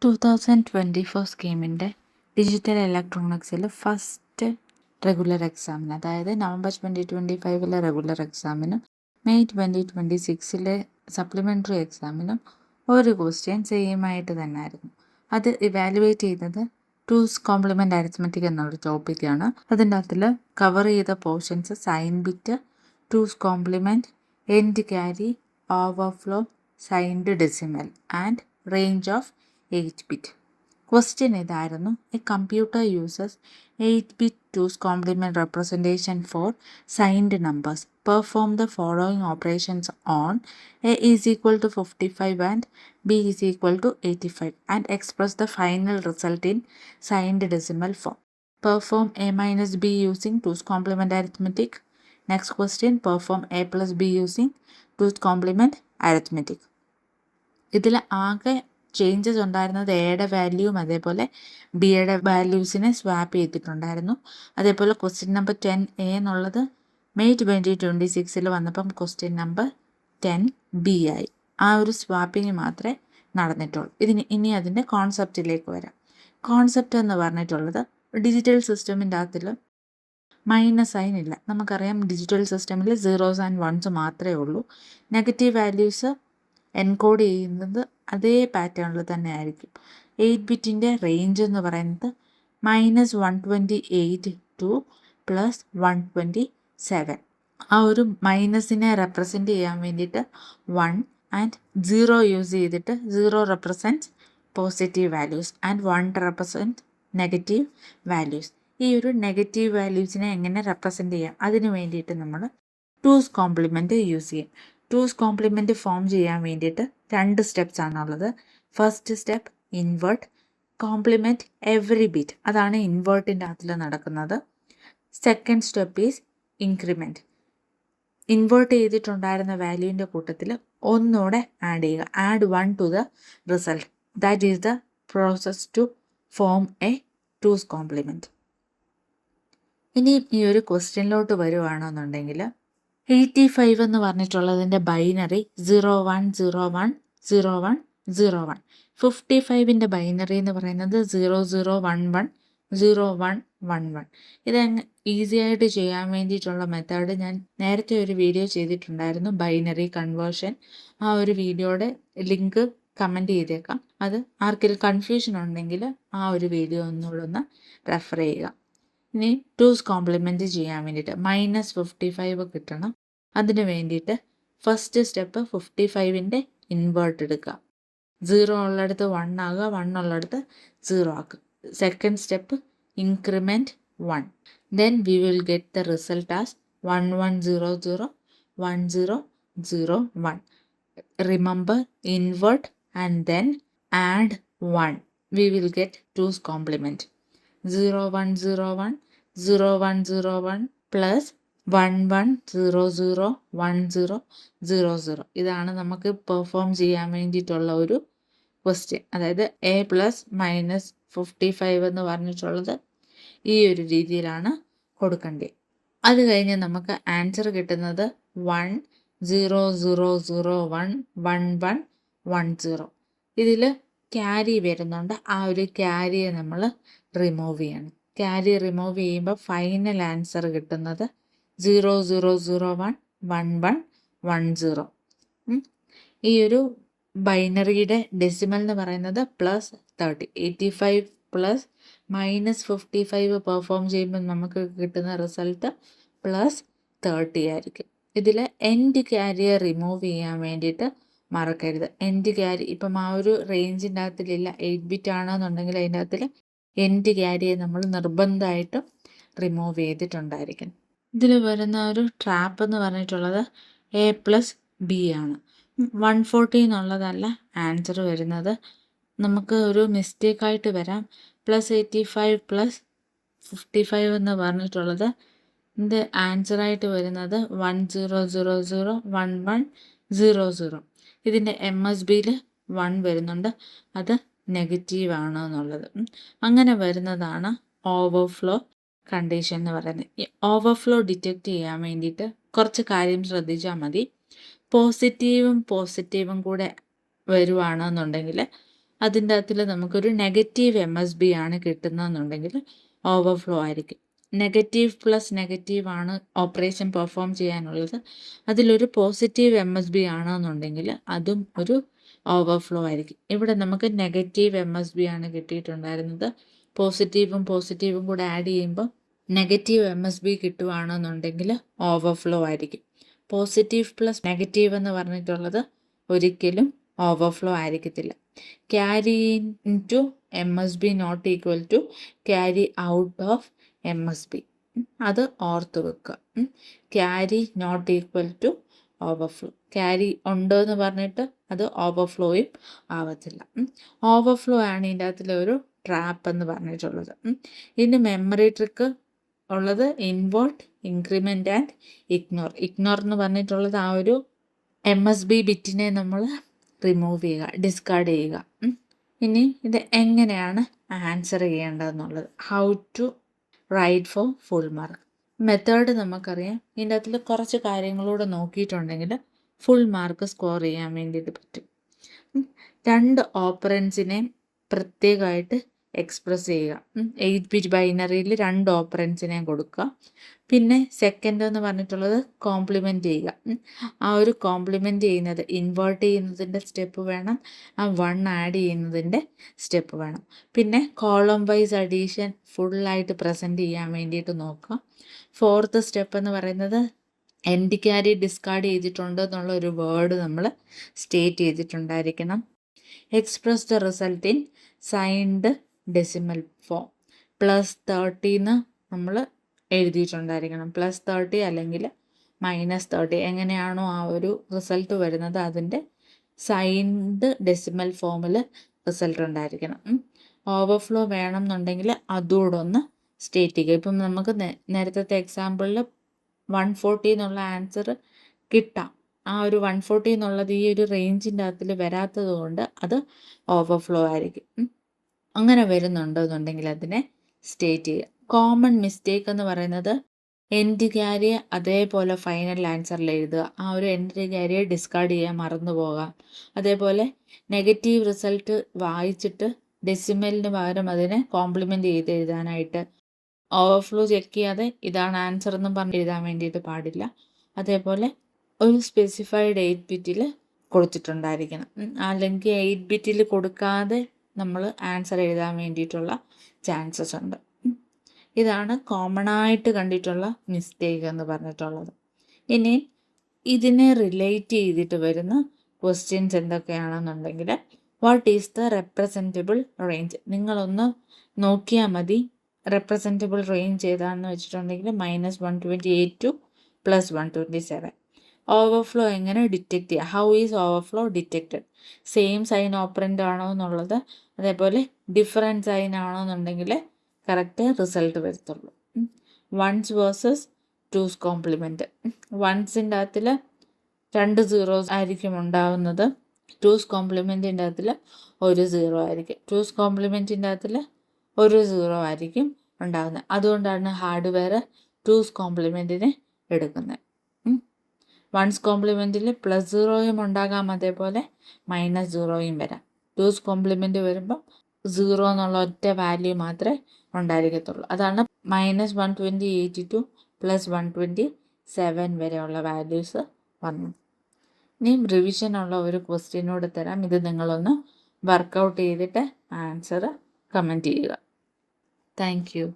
2024 സ്കീമിൻ്റെ digital ഇലക്ട്രോണിക്സിൽ first regular എക്സാമിന്, അതായത് November 2025 regular എക്സാമിനും May 2026 supplementary എക്സാമിനും ഒരു ക്വസ്റ്റ്യൻ സെയിമായിട്ട് തന്നെ ആയിരുന്നു. അത് ഇവാലുവേറ്റ് ചെയ്തത് ടൂസ് കോംപ്ലിമെൻ്റ് അരിത്മെറ്റിക് എന്നൊരു ടോപ്പിക്കാണ്. അതിൻ്റെ അകത്തിൽ കവർ ചെയ്ത portions sign bit, twos complement, end carry, overflow, signed decimal and range of 8-bit. Question ഇതായിരുന്നു: a computer uses 8-bit twos complement representation for signed numbers. Perform the following operations on A is equal to 55 and B is equal to 85 and express the final result in signed decimal form. Perform A minus B using twos complement arithmetic. Next question, perform A plus B using twos complement arithmetic. ഇതിൽ ആകെ changes ഉണ്ടായിരുന്നത് എയുടെ വാല്യൂവും അതേപോലെ ബിയുടെ വാല്യൂസിനെ swap ചെയ്തിട്ടുണ്ടായിരുന്നു. അതേപോലെ question number 10A എന്നുള്ളത് May 2026 വന്നപ്പം ക്വസ്റ്റ്യൻ നമ്പർ 10B ആയി. ആ ഒരു സ്വാപ്പിങ് മാത്രമേ നടന്നിട്ടുള്ളൂ. ഇനി അതിൻ്റെ കോൺസെപ്റ്റിലേക്ക് വരാം. കോൺസെപ്റ്റ് എന്ന് പറഞ്ഞിട്ടുള്ളത് ഡിജിറ്റൽ സിസ്റ്റമിൻ്റെ അകത്തിൽ മൈനസ് സൈൻ ഇല്ല. നമുക്കറിയാം ഡിജിറ്റൽ സിസ്റ്റമിൽ സീറോസ് ആൻഡ് വൺസ് മാത്രമേ ഉള്ളൂ. നെഗറ്റീവ് വാല്യൂസ് എൻകോഡ് ചെയ്യുന്നത് അതേ പാറ്റേണിൽ തന്നെ ആയിരിക്കും. 8-bit റേഞ്ച് എന്ന് പറയുന്നത് -128 ടു +127. ആ ഒരു മൈനസിനെ റെപ്രസെൻ്റ് ചെയ്യാൻ വേണ്ടിയിട്ട് 1 ആൻഡ് 0 യൂസ് ചെയ്തിട്ട് 0 represent positive values and 1 represent negative values. ഈ ഒരു നെഗറ്റീവ് വാല്യൂസിനെ എങ്ങനെ റെപ്രസെൻ്റ് ചെയ്യാം, അതിന് വേണ്ടിയിട്ട് നമ്മൾ ടൂസ് കോംപ്ലിമെൻറ്റ് യൂസ് ചെയ്യും. ടൂസ് കോംപ്ലിമെൻറ്റ് ഫോം ചെയ്യാൻ വേണ്ടിയിട്ട് 2 സ്റ്റെപ്സ് ആണുള്ളത്. First step invert, complement every bit, അതാണ് ഇൻവേർട്ടിൻ്റെ അകത്തിൽ നടക്കുന്നത്. Second step is increment. Invert ചെയ്തിട്ടുണ്ടായിരുന്ന വാല്യൂവിൻ്റെ കൂട്ടത്തിൽ ഒന്നുകൂടെ ആഡ് ചെയ്യുക. Add 1 to the result. That is the process to form a twos complement. ഇനി ഈ ഒരു ക്വസ്റ്റ്യനിലോട്ട് വരുവാണെന്നുണ്ടെങ്കിൽ 85 എന്ന് പറഞ്ഞിട്ടുള്ളതിൻ്റെ ബൈനറി 01010101. 55ൻ്റെ ബൈനറി എന്ന് പറയുന്നത് 00110111. ഇത് ഈസി ആയിട്ട് ചെയ്യാൻ വേണ്ടിയിട്ടുള്ള മെത്തേഡ് ഞാൻ നേരത്തെ ഒരു വീഡിയോ ചെയ്തിട്ടുണ്ടായിരുന്നു, ബൈനറി കൺവേർഷൻ. ആ ഒരു വീഡിയോയുടെ ലിങ്ക് കമൻറ്റ് ചെയ്തേക്കാം. അത് ആർക്കെങ്കിലും കൺഫ്യൂഷൻ ഉണ്ടെങ്കിൽ ആ ഒരു വീഡിയോ ഒന്നുകൂടെ റെഫർ ചെയ്യുക. ഇനി ടൂസ് കോംപ്ലിമെൻറ്റ് ചെയ്യാൻ വേണ്ടിയിട്ട് -55 കിട്ടണം. അതിന് വേണ്ടിയിട്ട് ഫസ്റ്റ് സ്റ്റെപ്പ് 55ൻ്റെ ഇൻവേർട്ട് എടുക്കുക. 0 ഉള്ളിടത്ത് 1 ആകുക, 1 ഉള്ളിടത്ത് 0 ആക്കുക. Second step increment 1. Then we will get the result as 11001001. Remember invert and then add 1. We will get two's complement 01010101 plus 11001000. ഇതാണ് നമുക്ക് പെർഫോം ചെയ്യാൻ വേണ്ടിയിട്ടുള്ള ഒരു ക്വസ്റ്റ്യൻ. അതായത് A പ്ലസ് -55 എന്ന് പറഞ്ഞിട്ടുള്ളത് ഈ ഒരു രീതിയിലാണ് കൊടുക്കേണ്ടത്. അത് കഴിഞ്ഞ് നമുക്ക് ആൻസർ കിട്ടുന്നത് 10001110. ഇതിൽ ക്യാരി വരുന്നുണ്ട്. ആ ഒരു ക്യാരിയെ നമ്മൾ റിമൂവ് ചെയ്യണം. ക്യാരി റിമൂവ് ചെയ്യുമ്പോൾ ഫൈനൽ ആൻസർ കിട്ടുന്നത് 00011110. ഈ ഒരു ബൈനറിയുടെ ഡെസിമൽ എന്ന് പറയുന്നത് +30. 85 പ്ലസ് -55 പെർഫോം ചെയ്യുമ്പോൾ നമുക്ക് കിട്ടുന്ന റിസൾട്ട് +30 ആയിരിക്കും. ഇതിൽ എൻഡ് ക്യാരിയെ റിമൂവ് ചെയ്യാൻ വേണ്ടിയിട്ട് മറക്കരുത്. എൻഡ് ക്യാരി ഇപ്പം ആ ഒരു റേഞ്ചിൻ്റെ അകത്തിലില്ല. 8-bit ആണെന്നുണ്ടെങ്കിൽ അതിൻ്റെ അകത്തിൽ എൻഡ് ക്യാരിയെ നമ്മൾ നിർബന്ധമായിട്ടും റിമൂവ് ചെയ്തിട്ടുണ്ടായിരിക്കണം. ഇതിൽ വരുന്ന ഒരു ട്രാപ്പ് എന്ന് പറഞ്ഞിട്ടുള്ളത് A പ്ലസ് B ആണ്. 140 എന്നുള്ളതല്ല ആൻസർ വരുന്നത്. നമുക്ക് ഒരു മിസ്റ്റേക്കായിട്ട് വരാം. +85 പ്ലസ് 55 എന്ന് പറഞ്ഞിട്ടുള്ളത് ഇത് ആൻസറായിട്ട് വരുന്നത് 10001100. ഇതിൻ്റെ MSBയിൽ 1 വരുന്നുണ്ട്. അത് നെഗറ്റീവ് ആണ് എന്നുള്ളത്. അങ്ങനെ വരുന്നതാണ് ഓവർഫ്ലോ കണ്ടീഷൻ എന്ന് പറയുന്നത്. ഈ ഓവർഫ്ലോ ഡിറ്റക്റ്റ് ചെയ്യാൻ വേണ്ടിയിട്ട് കുറച്ച് കാര്യം ശ്രദ്ധിച്ചാൽ മതി. പോസിറ്റീവും കൂടെ വരുവാണെന്നുണ്ടെങ്കിൽ അതിൻ്റെ അകത്തിൽ നമുക്കൊരു നെഗറ്റീവ് MSB ആണ് കിട്ടുന്നതെന്നുണ്ടെങ്കിൽ ഓവർഫ്ലോ ആയിരിക്കും. നെഗറ്റീവ് പ്ലസ് നെഗറ്റീവ് ആണ് ഓപ്പറേഷൻ പെർഫോം ചെയ്യാനുള്ളത്. അതിലൊരു പോസിറ്റീവ് MSB ആണെന്നുണ്ടെങ്കിൽ അതും ഒരു ഓവർഫ്ലോ ആയിരിക്കും. ഇവിടെ നമുക്ക് നെഗറ്റീവ് MSB ആണ് കിട്ടിയിട്ടുണ്ടായിരുന്നത്. പോസിറ്റീവും കൂടെ ആഡ് ചെയ്യുമ്പോൾ നെഗറ്റീവ് MSB കിട്ടുവാണെന്നുണ്ടെങ്കിൽ ഓവർഫ്ലോ ആയിരിക്കും. പോസിറ്റീവ് പ്ലസ് നെഗറ്റീവ് എന്ന് പറഞ്ഞിട്ടുള്ളത് ഒരിക്കലും ഓവർഫ്ലോ ആയിരിക്കത്തില്ല. Carry in to MSB not equal to carry out of MSB. അത് ഓർത്ത് വെക്കുക. Carry not equal to overflow. Carry ഉണ്ട് എന്ന് പറഞ്ഞിട്ട് അത് ഓവർഫ്ലോയും ആവത്തില്ല. ഓവർഫ്ലോ ആണ് ഇതിൻ്റെ അകത്തിലൊരു ട്രാപ്പ് എന്ന് പറഞ്ഞിട്ടുള്ളത്. ഇതിന് മെമ്മറി ട്രിക്ക് ഉള്ളത് invert, increment and ignore. Ignore എന്ന് പറഞ്ഞിട്ടുള്ളത് ആ ഒരു MSB ബിറ്റിനെ നമ്മൾ റിമൂവ് ചെയ്യുക, ഡിസ്കാർഡ് ചെയ്യുക. ഇനി ഇത് എങ്ങനെയാണ് ആൻസർ ചെയ്യേണ്ടതെന്നുള്ളത്, how to write for full mark. Method നമുക്കറിയാം. ഇതിൻ്റെ അകത്തിൽ കുറച്ച് കാര്യങ്ങളൂടെ നോക്കിയിട്ടുണ്ടെങ്കിൽ ഫുൾ മാർക്ക് സ്കോർ ചെയ്യാൻ വേണ്ടിയിട്ട് പറ്റും. 2 ഓപ്പറൻസിനെയും പ്രത്യേകമായിട്ട് എക്സ്പ്രസ് ചെയ്യുക. 8 ബിറ്റ് ബൈനറിയിൽ 2 ഓപ്പറൻസിനെയും കൊടുക്കുക. പിന്നെ സെക്കൻഡ് എന്ന് പറഞ്ഞിട്ടുള്ളത് കോംപ്ലിമെൻറ്റ് ചെയ്യുക. ആ ഒരു കോംപ്ലിമെൻറ്റ് ചെയ്യുന്നത് ഇൻവേർട്ട് ചെയ്യുന്നതിൻ്റെ സ്റ്റെപ്പ് വേണം, ആ 1 ആഡ് ചെയ്യുന്നതിൻ്റെ സ്റ്റെപ്പ് വേണം. പിന്നെ കോളം വൈസ് അഡീഷൻ ഫുള്ളായിട്ട് പ്രസൻറ്റ് ചെയ്യാൻ വേണ്ടിയിട്ട് നോക്കുക. 4th സ്റ്റെപ്പ് എന്ന് പറയുന്നത് എൻഡ് ക്യാരി ഡിസ്കാർഡ് ചെയ്തിട്ടുണ്ട് എന്നുള്ള ഒരു വേർഡ് നമ്മൾ സ്റ്റേറ്റ് ചെയ്തിട്ടുണ്ടായിരിക്കണം. Express the result in signed decimal form. +30 നമ്മൾ എഴുതിയിട്ടുണ്ടായിരിക്കണം. +30 അല്ലെങ്കിൽ -30 എങ്ങനെയാണോ ആ ഒരു റിസൾട്ട് വരുന്നത് അതിൻ്റെ സൈൻഡ് ഡെസിമൽ ഫോമിൽ റിസൾട്ട് ഉണ്ടായിരിക്കണം. ഓവർഫ്ലോ വേണം എന്നുണ്ടെങ്കിൽ അതുകൂടെ ഒന്ന് സ്റ്റേറ്റ് ചെയ്യുക. ഇപ്പം നമുക്ക് നേരത്തെ എക്സാമ്പിളിൽ 140 എന്നുള്ള ആൻസർ കിട്ടാം. ആ ഒരു 140 എന്നുള്ളത് ഈ ഒരു റേഞ്ചിൻ്റെ അകത്തിൽ വരാത്തത് കൊണ്ട് അത് ഓവർഫ്ലോ ആയിരിക്കും. അങ്ങനെ വരുന്നുണ്ടെന്നുണ്ടെങ്കിൽ അതിനെ സ്റ്റേറ്റ് ചെയ്യുക. കോമൺ മിസ്റ്റേക്ക് എന്ന് പറയുന്നത് എൻഡ് ക്യാരിയെ അതേപോലെ ഫൈനൽ ആൻസറിൽ എഴുതുക. ആ ഒരു എൻഡ് ക്യാരിയെ ഡിസ്കാർഡ് ചെയ്യാൻ മറന്നു പോകാം. അതേപോലെ നെഗറ്റീവ് റിസൾട്ട് വായിച്ചിട്ട് ഡെസിമലിന് പകരം അതിനെ കോംപ്ലിമെൻറ്റ് ചെയ്ത് എഴുതാനായിട്ട് ഓവർഫ്ലോ ചെക്ക് ചെയ്യാതെ ഇതാണ് ആൻസർ എന്നും പറഞ്ഞ് എഴുതാൻ വേണ്ടിയിട്ട് പാടില്ല. അതേപോലെ ഒരു സ്പെസിഫൈഡ് 8 ബിറ്റിൽ കൊടുത്തിട്ടുണ്ടായിരിക്കണം. അല്ലെങ്കിൽ 8 ബിറ്റിൽ കൊടുക്കാതെ നമ്മൾ ആൻസർ എഴുതാൻ വേണ്ടിയിട്ടുള്ള ചാൻസസ് ഉണ്ട്. ഇതാണ് കോമൺ ആയിട്ട് കണ്ടിട്ടുള്ള മിസ്റ്റേക്ക് എന്ന് പറഞ്ഞിട്ടുള്ളത്. ഇനി ഇതിനെ റിലേറ്റ് ചെയ്തിട്ട് വരുന്ന ക്വസ്റ്റ്യൻസ് എന്തൊക്കെയാണെന്നുണ്ടെങ്കിൽ what is the representable range. നിങ്ങളൊന്ന് നോക്കിയാൽ മതി. റെപ്രസെൻറ്റബിൾ റേഞ്ച് ഏതാണെന്ന് വെച്ചിട്ടുണ്ടെങ്കിൽ -128 ടു +127. ഓവർഫ്ലോ എങ്ങനെ ഡിറ്റക്റ്റ് ചെയ്യുക, how is overflow detected. Same sign operand ആണോ എന്നുള്ളത്, അതേപോലെ ഡിഫറൻറ്റ് സൈൻ ആണോ എന്നുണ്ടെങ്കിൽ കറക്റ്റ് റിസൾട്ട് വരത്തുള്ളൂ. One's versus two's complement. വൺസിൻ്റെ അകത്തിൽ 2 സീറോസ് ആയിരിക്കും ഉണ്ടാവുന്നത്. ടൂസ് കോംപ്ലിമെൻറ്റിൻ്റെ അകത്തിൽ 1 സീറോ ആയിരിക്കും. ടൂസ് കോംപ്ലിമെൻറ്റിൻ്റെ അകത്തിൽ 1 സീറോ ആയിരിക്കും ഉണ്ടാകുന്നത്. അതുകൊണ്ടാണ് ഹാർഡ്വെയർ ടൂസ് കോംപ്ലിമെൻറ്റിനെ എടുക്കുന്നത്. വൺസ് കോംപ്ലിമെൻറ്റിൽ +0 ഉണ്ടാകാം, അതേപോലെ -0 വരാം. ടൂസ് കോംപ്ലിമെൻറ്റ് വരുമ്പം 0 എന്നുള്ള ഒറ്റ വാല്യൂ മാത്രമേ ഉണ്ടായിരിക്കത്തുള്ളൂ. അതാണ് -128 ടു +127 വരെയുള്ള വാല്യൂസ് വന്നത്. ഇനിയും റിവിഷനുള്ള ഒരു ക്വസ്റ്റ്യനോട് തരാം. ഇത് നിങ്ങളൊന്ന് വർക്കൗട്ട് ചെയ്തിട്ട് ആൻസർ കമൻറ്റ് ചെയ്യുക. Thank you.